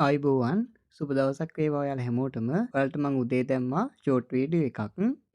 ආයුබෝවන් සුබ දවසක් වේවා ඔයාලා හැමෝටම. ඔයාලට මම උදේ දැම්මා ෂෝට් වීඩියෝ එකක්.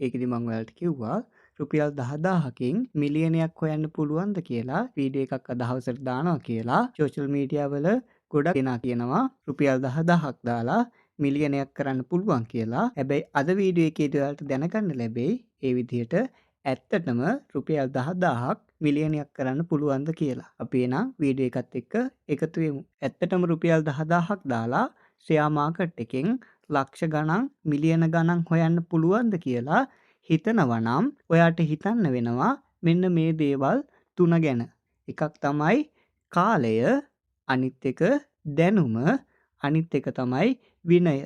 ඒකෙදි මම ඔයාලට කිව්වා රුපියල් 10000කින් මිලියනයක් හොයන්න පුළුවන්ද කියලා වීඩියෝ එකක් අද හවසට දානවා කියලා. සෝෂල් මීඩියා වල ගොඩක් දෙනා කියනවා රුපියල් 10000ක් දාලා මිලියනයක් කරන්න පුළුවන් කියලා. හැබැයි අද වීඩියෝ එකේදී ඔයාලට දැනගන්න ලැබෙයි ඒ විදිහට ඇත්තටම රුපියල් 10000ක් මිලියනයක් කරන්න පුළුවන්ද කියලා. අපි එහෙනම් වීඩියෝ එකත් එක්ක එකතු වෙමු. ඇත්තටම රුපියල් 10000ක් දාලා ෂෙයා මාකට් එකෙන් ලක්ෂ ගණන් මිලියන ගණන් හොයන්න පුළුවන්ද කියලා හිතනවා නම් ඔයාට හිතන්න වෙනවා මෙන්න මේ දේවල් තුන ගැන. එකක් තමයි කාලය, අනිත් එක දැනුම, අනිත් එක තමයි විනය.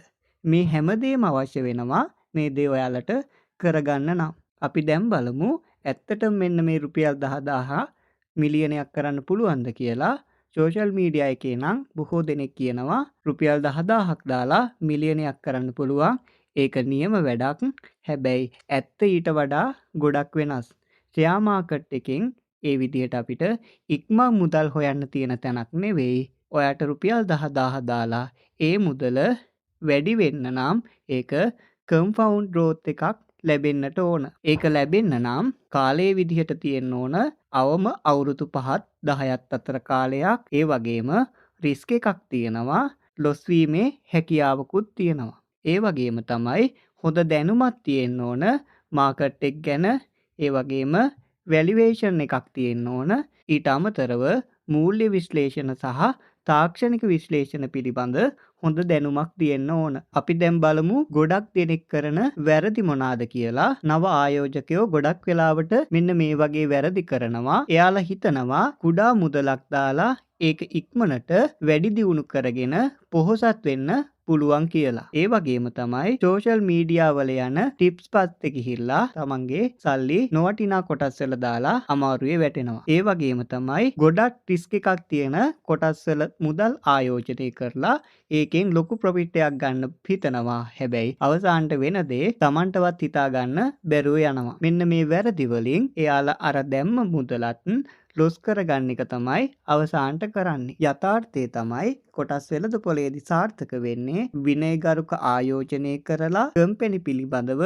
මේ හැමදේම අවශ්‍ය වෙනවා මේ දේ ඔයාලට කරගන්න නම්. අපි දැන් බලමු ඇත්තටම මෙන්න මේ රුපියල් 10000 මිලියනයක් කරන්න පුළුවන්ද කියලා. සෝෂල් මීඩියා එකේ නම් බොහෝ දෙනෙක් කියනවා රුපියල් 10000ක් දාලා මිලියනයක් කරන්න පුළුවන්. ඒක නියම වැඩක්. හැබැයි ඇත්ත ඊට වඩා ගොඩක් වෙනස්. ෂෙයා මාකට් එකෙන් ඒ විදිහට අපිට ඉක්මන් මුදල් හොයන්න තියෙන තැනක් නෙවෙයි. ඔයාට රුපියල් 10000 දාලා ඒ මුදල වැඩි වෙන්න නම් ඒක කම්පවුන්ඩ් ග්‍රෝත් එකක් ලැබෙන්නට ඕන. ඒක ලැබෙන්න නම් කාලයේ විදිහට තියෙන්න ඕන අවම අවුරුදු 5ත් 10ත් අතර කාලයක්. ඒ වගේම රිස්ක් එකක් තියෙනවා. ලොස් වීමේ හැකියාවකුත් තියෙනවා. ඒ වගේම තමයි හොඳ දැනුමක් තියෙන්න ඕන මාකට් එක ගැන. ඒ වගේම වැලියේෂන් එකක් තියෙන්න ඕන. ඊට අමතරව මූල්‍ය විශ්ලේෂණ සහ තාක්ෂණික විශ්ලේෂණ පිළිබඳ හොඳ දැනුමක් තියෙන්න ඕන. අපි දැන් බලමු ගොඩක් දෙනෙක් කරන වැරදි මොනවාද කියලා. නව ආයෝජකයෝ ගොඩක් වෙලාවට මෙන්න මේ වගේ වැරදි කරනවා. එයාලා හිතනවා කුඩා මුදලක් දාලා ඒක ඉක්මනට වැඩි දියුණු කරගෙන පොහොසත් වෙන්න පුළුවන් කියලා. ඒ වගේම තමයි සෝෂල් මීඩියා වල යන ටිප්ස් පස්සේ ගිහිල්ලා තමන්ගේ සල්ලි නොවටිනා කොටස් වල දාලා අමාරුවේ වැටෙනවා. ඒ වගේම තමයි ගොඩක් රිස්ක් එකක් තියෙන කොටස් වල මුදල් ආයෝජනය කරලා ඒකෙන් ලොකු ප්‍රොෆිට් එකක් ගන්න හිතනවා. හැබැයි අවසානට වෙන දේ තමන්ටවත් හිතා ගන්න බැරුව යනවා. මෙන්න මේ වැරදි වලින් එයාලා අර දැම්ම මුදලත් ලොස් කරගන්න එක තමයි අවසානට කරන්නේ. යථාර්ථය තමයි කොටස් වෙළඳපොලේදී සාර්ථක වෙන්නේ විනයගරුක ආයෝජනය කරලා කම්පැනි පිළිබඳව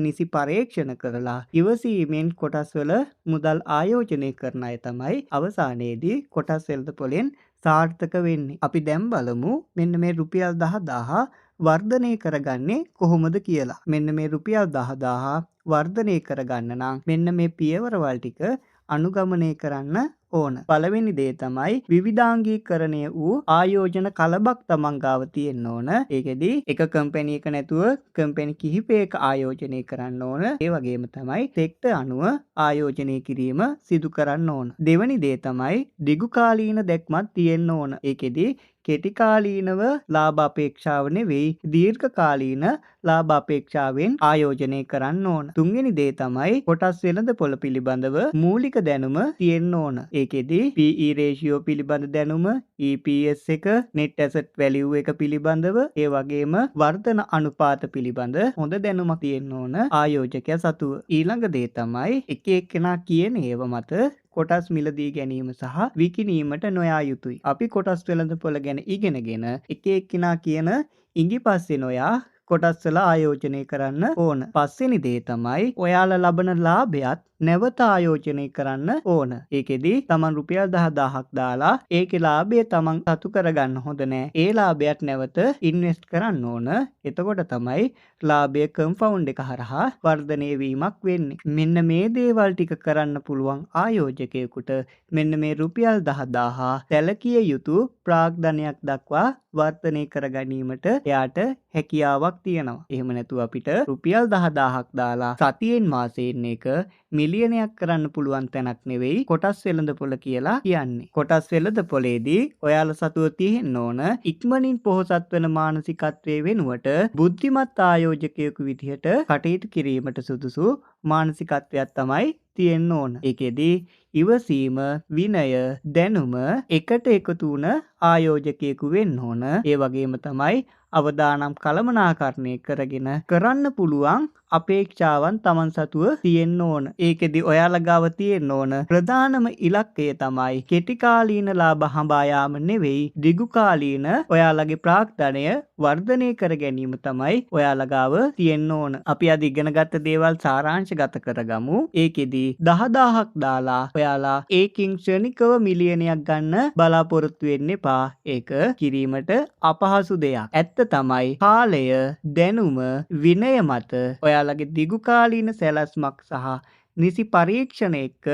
නිසි පරීක්ෂණ කරලා ඉවසීමෙන් කොටස් වල මුදල් ආයෝජනය කරන අය තමයි අවසානයේදී කොටස් වෙළඳපොලෙන් සාර්ථක වෙන්නේ. අපි දැන් බලමු මෙන්න මේ රුපියල් 10000 වර්ධනය කරගන්නේ කොහොමද කියලා. මෙන්න මේ රුපියල් 10000 වර්ධනය කරගන්න නම් මෙන්න මේ පියවරවල් ටික අනුගමනය කරන්න ඕන. පළවෙනි දේ තමයි විවිධාංගීකරණය වූ ආයෝජන කලබක් තමන් ගාව තියෙන්න ඕන. ඒකෙදි එක කම්පැනි එක නැතුව කම්පැනි කිහිපයක ආයෝජනය කරන්න ඕන. ඒ වගේම තමයි සෙක්ටර් අනුව ආයෝජනය කිරීම සිදු කරන්න ඕන. දෙවැනි දේ තමයි දිගුකාලීන දැක්මක් තියෙන්න ඕන. ඒකෙදි කෙටි කාලීනව ලාභ අපේක්ෂාව නෙවෙයි දීර්ඝකාලීන ලාභ අපේක්ෂාවෙන් ආයෝජනය කරන්න ඕන. තුන්වෙනි දේ තමයි කොටස් වෙළඳපොළ පිළිබඳව මූලික දැනුම තියෙන්න ඕන. ඒකෙදි PE රේෂියෝ පිළිබඳ දැනුම, EPS එක, net asset value එක පිළිබඳව, ඒ වගේම වර්ධන අනුපාත පිළිබඳ හොඳ දැනුමක් තියෙන්න ඕන ආයෝජකයා සතුව. ඊළඟ දේ තමයි එක එක්කෙනා කියන ඒව මත කොටස් මිලදී ගැනීම සහ විකිණීමට නොයා යුතුයි. අපි කොටස් වෙළඳපොළ ගැන ඉගෙනගෙන එක එක්කෙනා කියන ඉඟිපස්සේ නොයා කොටස් වල ආයෝජනය කරන්න ඕන. පස්වෙනි දේ තමයි ඔයාලා ලබන ලාභයත් නැවත ආයෝජනය කරන්න ඕන. ඒකෙදි තමන් රුපියල් 10000ක් දාලා ඒකේ ලාභය තමන් සතු කරගන්න හොඳ නෑ. ඒ ලාභයත් නැවත ඉන්වෙස්ට් කරන්න ඕන. එතකොට තමයි ලාභය කම්පවුන්ඩ් එක හරහා වර්ධනය වීමක් වෙන්නේ. මෙන්න මේ දේවල් ටික කරන්න පුළුවන් ආයෝජකයෙකුට මෙන්න මේ රුපියල් 10000 සැලකිය යුතු ප්‍රාග්ධනයක් දක්වා වර්ධනය කර ගැනීමට එයාට හැකියාවක් තියෙනවා. එහෙම නැතුව අපිට රුපියල් 10000ක් දාලා සතියෙන් මාසෙන් එක මිලියනයක් කරන්න පුළුවන් තැනක් නෙවෙයි කොටස් වෙළඳපොළ කියලා කියන්නේ. කොටස් වෙළඳපොළේදී ඔයාලා සතුව තියෙන්න ඕන ඉක්මනින් පොහොසත් වෙන මානසිකත්වයේ වෙනුවට බුද්ධිමත් ආයෝජකයෙකු විදිහට කටයුතු කිරීමට සුදුසු මානසිකත්වයක් තමයි තියෙන්න ඕන. ඒකෙදි ඉවසීම, විනය, දැනුම එකට එකතු වුණ ආයෝජකයෙකු වෙන්න ඕන. ඒ වගේම තමයි අවදානම් කළමනාකරණය කරගෙන කරන්න පුළුවන් අපේක්ෂාවන් Taman සතුව තියෙන්න ඕන. ඒකෙදි ඔයාලා ගාව තියෙන්න ඕන ප්‍රධානම ඉලක්කය තමයි කෙටිකාලීන ලාභ හඹා යාම නෙවෙයි, දිගුකාලීන ඔයාලගේ ප්‍රාග්ධනය වර්ධනය කර ගැනීම තමයි ඔයාලා ගාව තියෙන්න ඕන. අපි අද ඉගෙන ගත්ත දේවල් සාරාංශගත කරගමු. ඒකෙදි 10000ක් දාලා ඔයාලා ඒකින් ක්ෂණිකව මිලියනයක් ගන්න බලාපොරොත්තු වෙන්න එපා. ඒක කිරීමට අපහසු දෙයක්. ඇත්ත තමයි කාලය, දැනුම, විනය මත ඔයාලගේ දිගුකාලීන සැලැස්මක් සහ නිසි පරීක්ෂණ එක්ක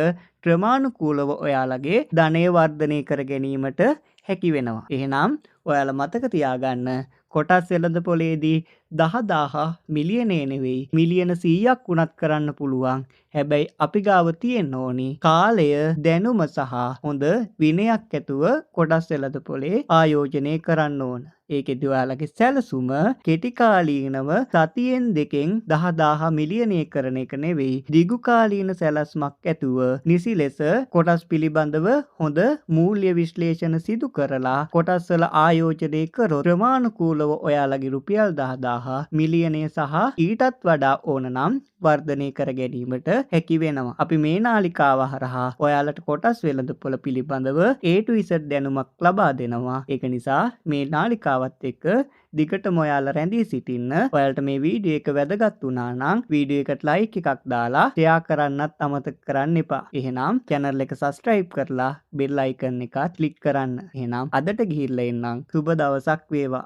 ක්‍රමානුකූලව ඔයාලගේ ධනය වර්ධනය කර ගැනීමට හැකි වෙනවා. එහෙනම් ඔයාලා මතක තියාගන්න කොටස් වෙළඳපොලේදී 10000 මිලියනේ නෙවෙයි මිලියන 100ක් වුණත් කරන්න පුළුවන්. හැබැයි අපි ගාව තියෙන්න ඕනි කාලය, දැනුම සහ හොඳ විනයක් ඇතුව කොටස් වෙළඳපොලේ ආයෝජනය කරන්න ඕන. ඒකෙදි ඔයාලගේ සැලසුම කෙටිකාලීනව සතියෙන් දෙකෙන් 10000 මිලියනය කරන එක නෙවෙයි, දිගුකාලීන සැලැස්මක් ඇතුව නිසි ලෙස කොටස් පිළිබඳව හොඳ මූල්‍ය විශ්ලේෂණ සිදු කරලා කොටස් වල ආයෝජනය කරොත් ප්‍රමාණිකූලව ඔයාලගේ රුපියල් 10000 මිලියනය සහ ඊටත් වඩා ඕන නම් වර්ධනය කර ගැනීමට හැකි වෙනවා. අපි මේ නාලිකාව හරහා ඔයාලට කොටස් වෙළඳපොළ පිළිබඳව A to Z දැනුමක් ලබා දෙනවා. ඒක නිසා මේ නාලිකාවත් එක්ක දිගටම ඔයාලා රැඳී සිටින්න. ඔයාලට මේ වීඩියෝ එක වැදගත් වුණා නම් වීඩියෝ එකට ලයික් එකක් දාලා ෂෙයා කරන්නත් අමතක කරන්න එපා. එහෙනම් channel එක subscribe කරලා bell icon එක ක්ලික් කරන්න. එහෙනම් අදට ගිහිල්ලා එන්නම්. සුබ දවසක් වේවා.